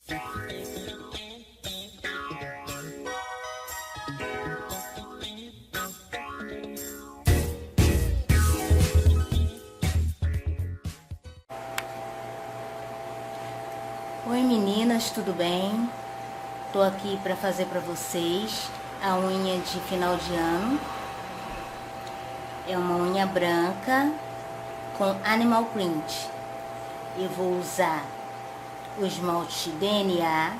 Oi meninas, tudo bem? Tô aqui para fazer para vocês a unha de final de ano. É uma unha branca com animal print. Eu vou usar o esmalte DNA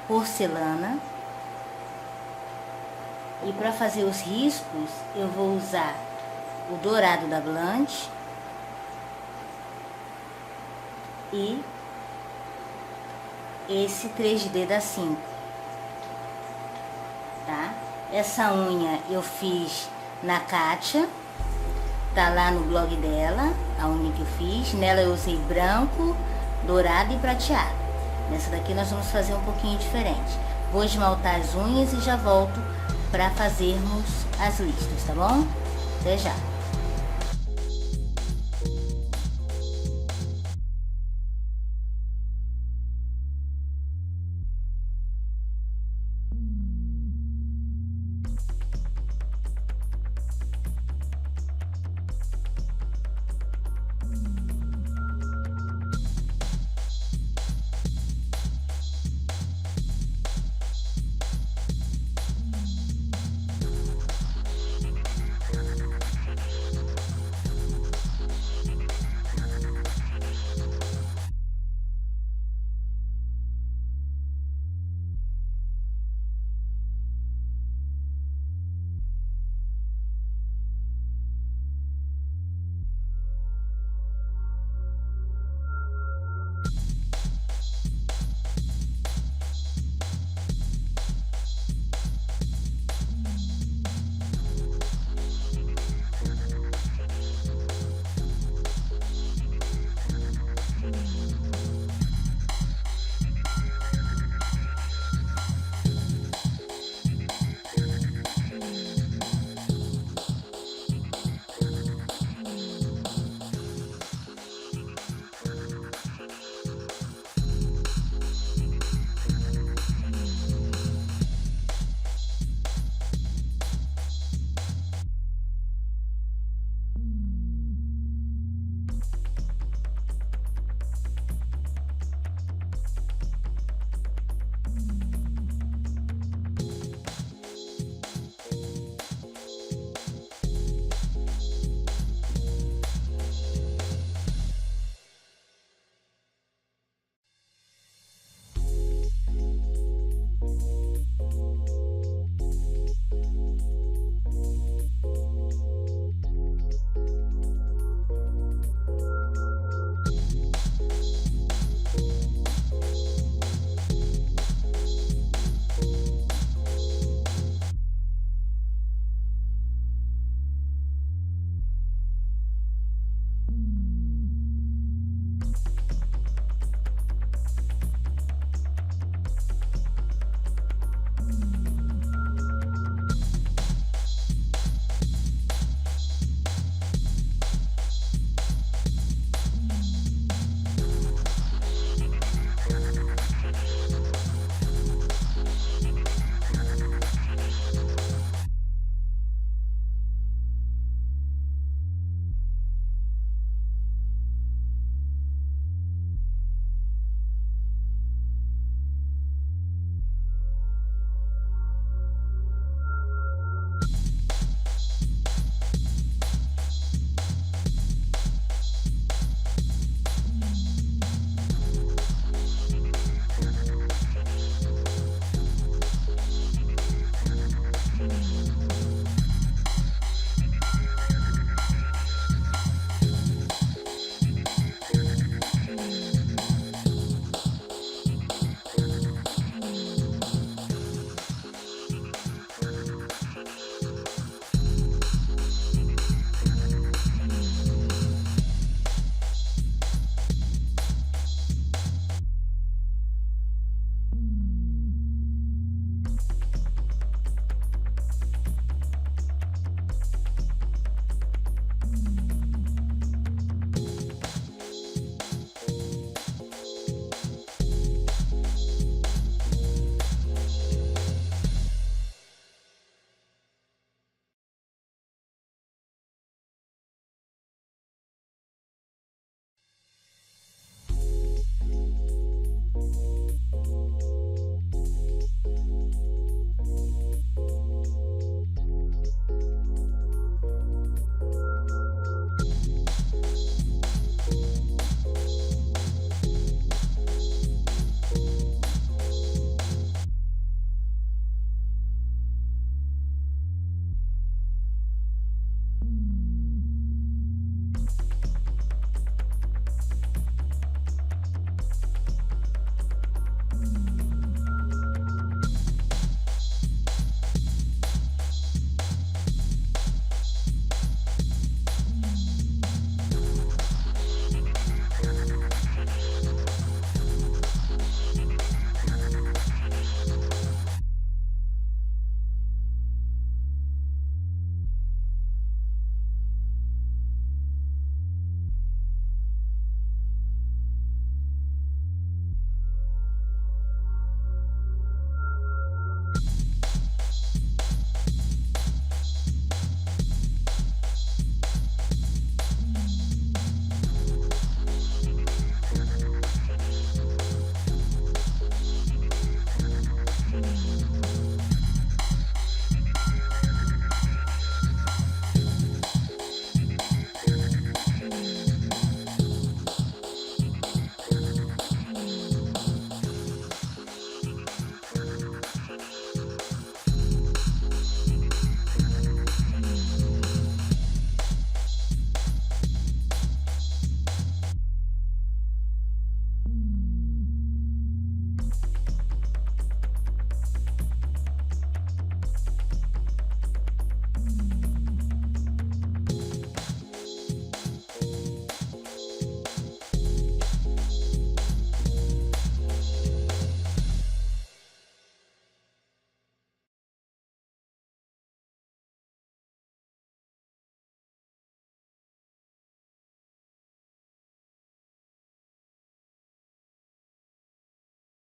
porcelana. E para fazer os riscos, eu vou usar o dourado da Blanche e esse 3D da 5, tá? Essa unha eu fiz na Kátia, tá lá no blog dela, a unha que eu fiz. Nela eu usei branco, dourado e prateado. Nessa daqui nós vamos fazer um pouquinho diferente. Vou esmaltar as unhas e já volto para fazermos as listas, tá bom? Até já!